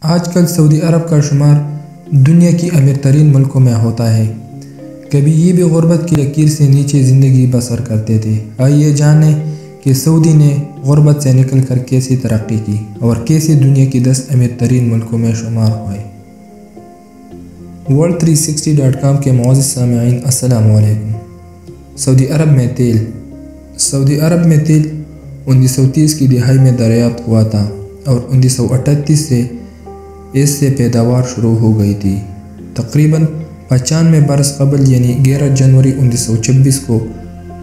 آج کل سعودی عرب کا شمار دنیا کی امیر ترین ملکوں میں ہوتا ہے۔ کبھی یہ بھی غربت کی لکیر سے نیچے زندگی بسر کرتے تھے۔ آئیے جانیں کہ سعودی نے غربت سے نکل کر کیسے ترقی کی اور کیسے دنیا کی 10 امیر ترین ملکوں میں شمار ہوئے۔ world360.com کے معزز سامعین السلام علیکم۔ سعودی عرب میں تیل۔ سعودی عرب میں تیل 1930 کی دہائی میں دریافت ہوا تھا اور 1938 سے اس سے پیداوار شروع ہو گئی تھی۔ تقریباً 95 برس قبل یعنی 11 جنوری 1926 کو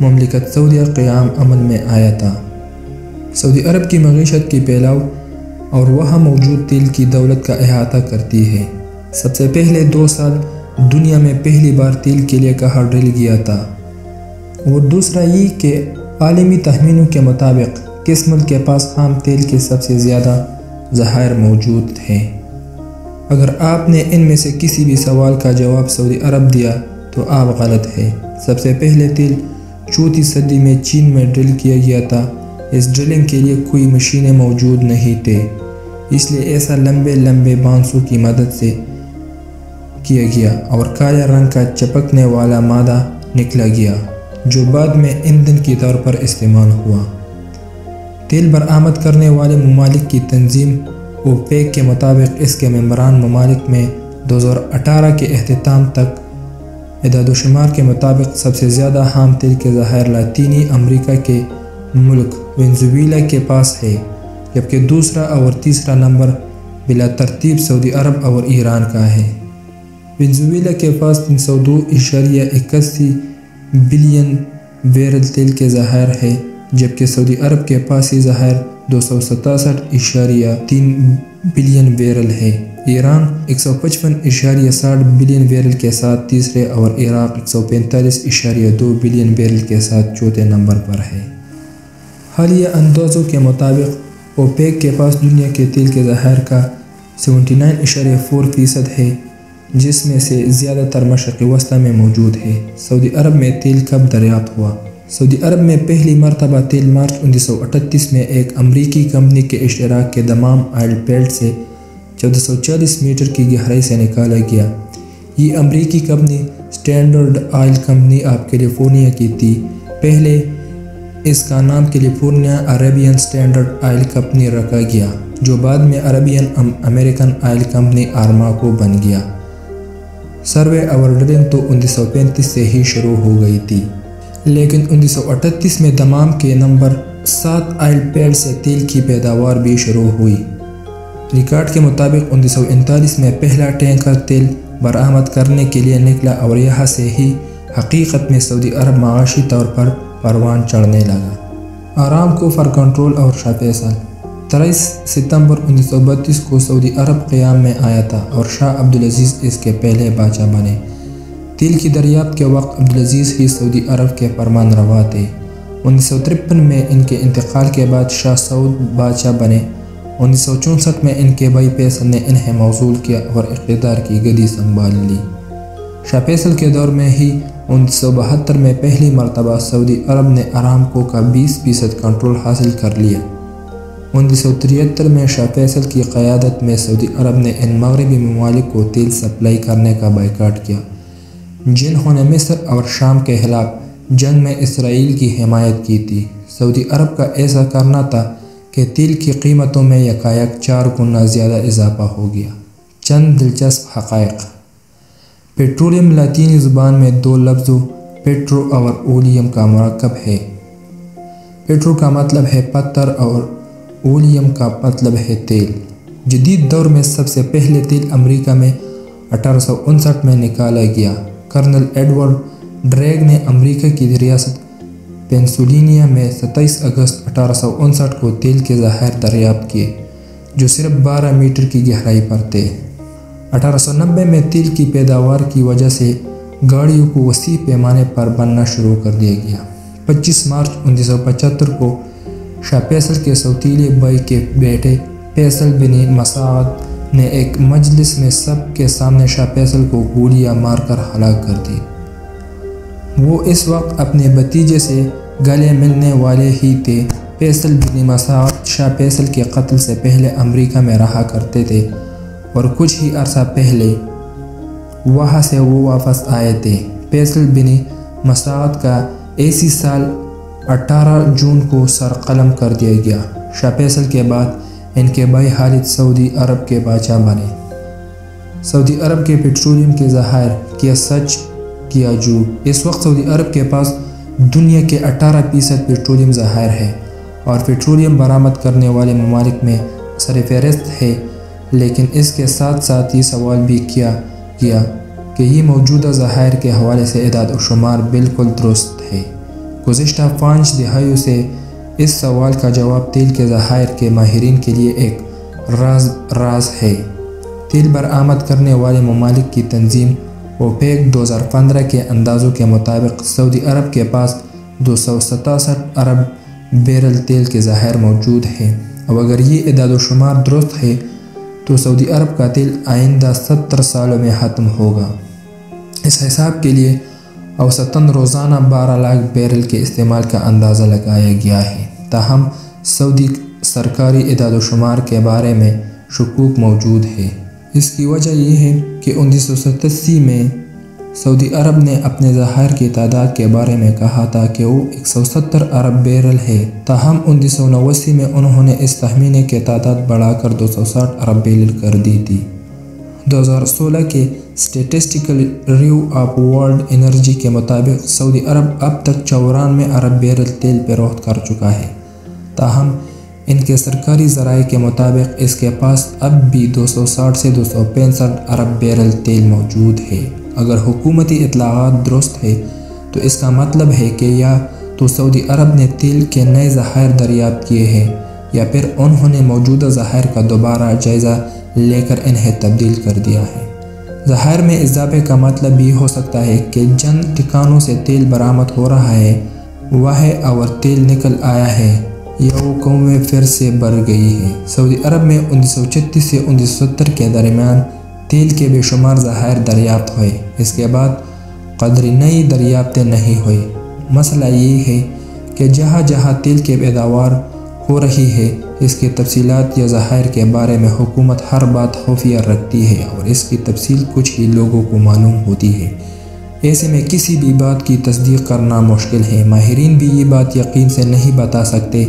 مملکت سعودیہ قیام عمل میں آیا تھا۔ سعودی عرب کی معیشت کی پھیلاؤ اور وہاں موجود تیل کی دولت کا احاطہ کرتی ہے۔ سب سے پہلے 2 سال دنیا میں پہلی بار تیل کے لیے کہاں ڈرل گیا تھا، اور دوسرا یہ کہ عالمی تخمینوں کے مطابق کس ملک کے پاس خام تیل کے سب سے زیادہ ذخائر موجود ہیں۔ اگر آپ نے ان میں سے کسی بھی سوال کا جواب سعودی عرب دیا تو آپ غلط ہے۔ سب سے پہلے تیل 4ویں صدی میں چین میں ڈرل کیا گیا تھا۔ اس ڈرلنگ کے لیے کوئی مشینیں موجود نہیں تھے، اس لیے ایسا لمبے بانسوں کی مدد سے کیا گیا اور کالے رنگ کا چپکنے والا مادہ نکلا گیا جو بعد میں ایندھن کے طور پر استعمال ہوا۔ تیل برآمد کرنے والے ممالک کی تنظیم اوپیک کے مطابق اس کے ممبران ممالک میں 2018 کے اختتام تک اعداد و شمار کے مطابق سب سے زیادہ خام تیل کے ذخائر لاطینی امریکہ کے ملک وینزویلا کے پاس ہے، جبکہ دوسرا اور تیسرا نمبر بلا ترتیب سعودی عرب اور ایران کا ہے۔ وینزویلا کے پاس 302.81 بلین بیرل تیل کے ذخائر ہے، جبکہ سعودی عرب کے پاس یہ ذخائر 267.3 بلین بیرل ہے۔ ایران 155.60 بلین بیرل کے ساتھ تیسرے اور عراق 145.2 بلین بیرل کے ساتھ چوتھے نمبر پر ہے۔ حالیہ اندازوں کے مطابق اوپیک کے پاس دنیا کے تیل کے ذخائر کا 79.4% ہے، جس میں سے زیادہ تر مشرق وسطی میں موجود ہے۔ سعودی عرب میں تیل کب دریافت ہوا؟ سعودی عرب میں پہلی مرتبہ تیل مارچ 1938 میں ایک امریکی کمپنی کے اشتراک کے دمام آئل فیلڈ سے 1440 میٹر کی گہرائی سے نکالا گیا۔ یہ امریکی company standard oil company of California کی تھی۔ پہلے اس کا نام California Arabian standard oil company رکھا گیا، جو بعد میں Arabian American oil company Aramco بن گیا۔ سروے اور ڈرلنگ تو 1935 سے ہی شروع ہو گئی تھی، لیکن 1938 میں دمام کے نمبر 7 آئل فیلڈ سے تیل کی پیداوار بھی شروع ہوئی۔ ریکارڈ کے مطابق 1939 میں پہلا ٹینکر تیل برآمد کرنے کے لیے نکلا اور یہاں سے ہی حقیقت میں سعودی عرب معاشی طور پر پروان چڑھنے لگا۔ آرامکو فار کنٹرول اور شاہ فیصل 23 ستمبر 1932 کو سعودی عرب قیام میں آیا تھا اور شاہ عبدالعزیز اس کے پہلے بادشاہ بنے۔ تیل کی دریافت کے وقت عبدالعزیز ہی سعودی عرب کے فرمان روا تھے۔ 1953 میں ان کے انتقال کے بعد شاہ سعود بادشاہ بنے۔ 1964 میں ان کے بھائی فیصل نے انہیں موصول کیا اور اقتدار کی گدی سنبھال لی۔ شاہ فیصل کے دور میں ہی 1972 میں پہلی مرتبہ سعودی عرب نے آرامکو کا 20% کنٹرول حاصل کر لیا۔ 1973 میں شاہ فیصل کی قیادت میں سعودی عرب نے ان مغربی ممالک کو تیل سپلائی کرنے کا بائیکاٹ کیا، جنہوں نے مصر اور شام کے خلاف جنگ میں اسرائیل کی حمایت کی تھی۔ سعودی عرب کا ایسا کرنا تھا کہ تیل کی قیمتوں میں یکایک 4 گنا زیادہ اضافہ ہو گیا۔ چند دلچسپ حقائق۔ پیٹرولیم لاطینی زبان میں 2 لفظوں پیٹرو اور اولیم کا مرکب ہے۔ پیٹرو کا مطلب ہے پتھر اور اولیم کا مطلب ہے تیل۔ جدید دور میں سب سے پہلے تیل امریکہ میں 1859 میں نکالا گیا۔ کرنل ایڈورڈ ڈریگ نے امریکہ کی ریاست پینسلوینیا میں 27 اگست 1859 کو تیل کے ذخائر دریافت کیے، جو صرف 12 میٹر کی گہرائی پر تھے۔ 1890 میں تیل کی پیداوار کی وجہ سے گاڑیوں کو وسیع پیمانے پر بننا شروع کر دیا گیا۔ 25 مارچ 1975 کو شاہ فیصل کے سوتیلے بھائی کے بیٹے فیصل بن مسعود نے ایک مجلس میں سب کے سامنے شاہ فیصل کو گولیاں مار کر ہلاک کر دی۔ وہ اس وقت اپنے بھتیجے سے گلے ملنے والے ہی تھے۔ فیصل بن مسعود شاہ فیصل کے قتل سے پہلے امریکہ میں رہا کرتے تھے اور کچھ ہی عرصہ پہلے وہاں سے وہ واپس آئے تھے۔ فیصل بن مسعود کا اسی سال 18 جون کو سر قلم کر دیا گیا۔ شاہ فیصل کے بعد ان کے بھائی خالد سعودی عرب کے بادشاہ بنے۔ سعودی عرب کے پیٹرولیم کے ذخائر کیا سچ کیا جھوٹ۔ اس وقت سعودی عرب کے پاس دنیا کے 18% پیٹرولیم ذخائر ہے اور پیٹرولیم برآمد کرنے والے ممالک میں سر فہرست ہے، لیکن اس کے ساتھ ساتھ یہ سوال بھی کیا گیا کہ یہ موجودہ ذخائر کے حوالے سے اعداد و شمار بالکل درست ہے۔ گزشتہ 5 دہائیوں سے اس سوال کا جواب تیل کے ذخائر کے ماہرین کے لیے ایک راز ہے۔ تیل برآمد کرنے والے ممالک کی تنظیم اوپیک 2015 کے اندازوں کے مطابق سعودی عرب کے پاس 267 ارب بیرل تیل کے ذخائر موجود ہیں۔ اب اگر یہ اعداد و شمار درست ہے تو سعودی عرب کا تیل آئندہ 70 سالوں میں ختم ہوگا۔ اس حساب کے لیے اوسطاً روزانہ 12 لاکھ بیرل کے استعمال کا اندازہ لگایا گیا ہے۔ تاہم سعودی سرکاری اعداد و شمار کے بارے میں شکوک موجود ہے۔ اس کی وجہ یہ ہے کہ 1987 میں سعودی عرب نے اپنے ذخائر کی تعداد کے بارے میں کہا تھا کہ وہ 170 ارب بیرل ہے، تاہم 1989 میں انہوں نے اس تخمینے کی تعداد بڑھا کر 260 ارب بیرل کر دی تھی۔ 2016 کے statistical review of world energy کے مطابق سعودی عرب اب تک 94 ارب بیرل تیل فروخت کر چکا ہے، تاہم ان کے سرکاری ذرائع کے مطابق اس کے پاس اب بھی 260 سے 265 ارب بیرل تیل موجود ہے۔ اگر حکومتی اطلاعات درست ہے تو اس کا مطلب ہے کہ یا تو سعودی عرب نے تیل کے نئے ذخائر دریافت کیے ہیں یا پھر انہوں نے موجودہ ذخائر کا دوبارہ جائزہ لے کر انہیں تبدیل کر دیا ہے۔ ذخائر میں اضافے کا مطلب یہ ہو سکتا ہے کہ جن ٹھکانوں سے تیل برآمد ہو رہا ہے وہ ہے اور تیل نکل آیا ہے یا وہ قومیں پھر سے بڑھ گئی ہے۔ سعودی عرب میں 1936 سے 1970 کے درمیان تیل کے بے شمار ذخائر دریافت ہوئے، اس کے بعد قدری نئی دریافتیں نہیں ہوئی۔ مسئلہ یہ ہے کہ جہاں جہاں تیل کی پیداوار ہو رہی ہے اس کی تفصیلات یا ذخائر کے بارے میں حکومت ہر بات خفیہ رکھتی ہے اور اس کی تفصیل کچھ ہی لوگوں کو معلوم ہوتی ہے۔ ایسے میں کسی بھی بات کی تصدیق کرنا مشکل ہے۔ ماہرین بھی یہ بات یقین سے نہیں بتا سکتے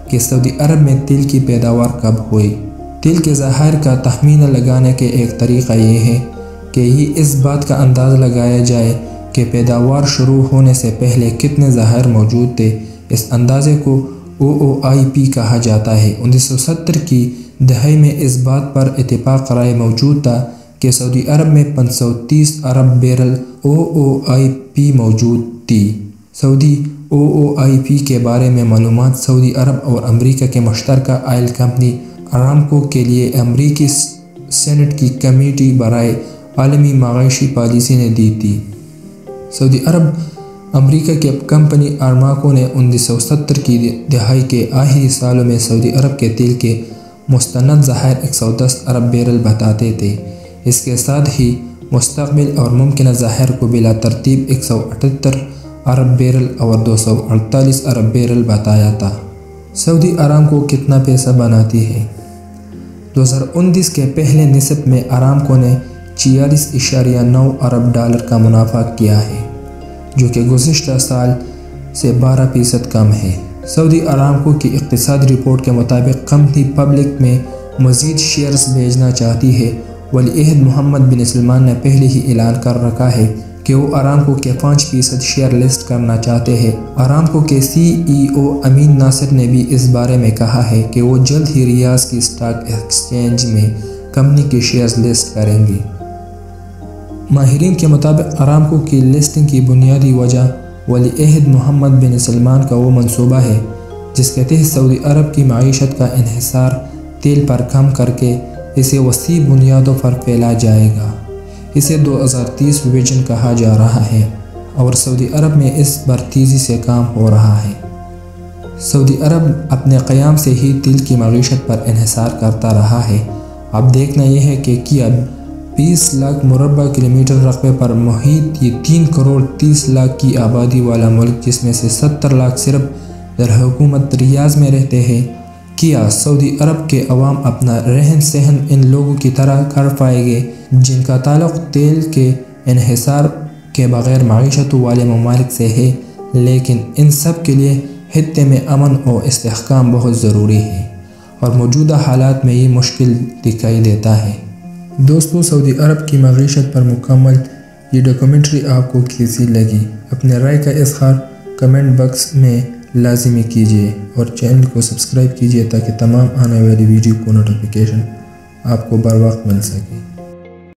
کہ سعودی عرب میں تیل کی پیداوار کب ہوئی۔ تیل کے ذخائر کا تخمینہ لگانے کے ایک طریقہ یہ ہے کہ یہ اس بات کا اندازہ لگایا جائے کہ پیداوار شروع ہونے سے پہلے کتنے ذخائر موجود تھے۔ اس اندازے کو OOIP کہا جاتا ہے۔ 1970 کی دہائی میں اس بات پر اتفاق رائے موجود تھا کہ سعودی عرب میں 530 ارب بیرل OOIP موجود تھی۔ سعودی OOIP کے بارے میں معلومات سعودی عرب اور امریکہ کے مشترکہ آئل کمپنی ارامکو کے لیے امریکی سینٹ کی کمیٹی برائے عالمی معاشی پالیسی نے دی تھی۔ سعودی عرب امریکہ کی کمپنی ارامکو نے 1970 کی دہائی کے آخری سالوں میں سعودی عرب کے تیل کے مستند ذخائر 110 ارب بیرل بتاتے تھے۔ اس کے ساتھ ہی مستقبل اور ممکنہ ذخائر کو بلا ترتیب 178 ارب بیرل اور 248 ارب بیرل بتایا تھا۔ سعودی ارامکو کتنا پیسہ بناتی ہے؟ 2019 کے پہلے نصف میں ارامکو نے 46.9 ارب ڈالر کا منافع کیا ہے، جو کہ گزشتہ سال سے 12% کم ہے۔ سعودی ارامکو کی اقتصادی رپورٹ کے مطابق کمپنی پبلک میں مزید شیئرز بھیجنا چاہتی ہے۔ ولی عہد محمد بن سلمان نے پہلے ہی اعلان کر رکھا ہے کہ وہ ارامکو کے 5% شیئر لسٹ کرنا چاہتے ہیں۔ ارامکو کے CEO امین ناصر نے بھی اس بارے میں کہا ہے کہ وہ جلد ہی ریاض کی اسٹاک ایکسچینج میں کمپنی کے شیئرز لسٹ کریں گے۔ ماہرین کے مطابق ارامکو کی لسٹنگ کی بنیادی وجہ ولی عہد محمد بن سلمان کا وہ منصوبہ ہے جس کے تحت سعودی عرب کی معیشت کا انحصار تیل پر کم کر کے اسے وسیع بنیادوں پر پھیلا جائے گا۔ اسے 2030 ویژن کہا جا رہا ہے اور سعودی عرب میں اس پر تیزی سے کام ہو رہا ہے۔ سعودی عرب اپنے قیام سے ہی تیل کی معیشت پر انحصار کرتا رہا ہے۔ اب دیکھنا یہ ہے کہ کیا 20 لاکھ مربع کلومیٹر رقبے پر محیط یہ 3 کروڑ 30 لاکھ کی آبادی والا ملک، جس میں سے 70 لاکھ صرف درحکومت ریاض میں رہتے ہیں، کیا سعودی عرب کے عوام اپنا رہن سہن ان لوگوں کی طرح کر پائے گے جن کا تعلق تیل کے انحصار کے بغیر معیشتوں والے ممالک سے ہے؟ لیکن ان سب کے لیے خطے میں امن و استحکام بہت ضروری ہے، اور موجودہ حالات میں یہ مشکل دکھائی دیتا ہے۔ دوستو، سعودی عرب کی معیشت پر مکمل یہ ڈاکومنٹری آپ کو کیسی لگی؟ اپنے رائے کا اظہار کمنٹ باکس میں لازمی کیجیے، اور چینل کو سبسکرائب کیجیے تاکہ تمام آنے والی ویڈیو کو نوٹیفیکیشن آپ کو بر وقت مل سکے۔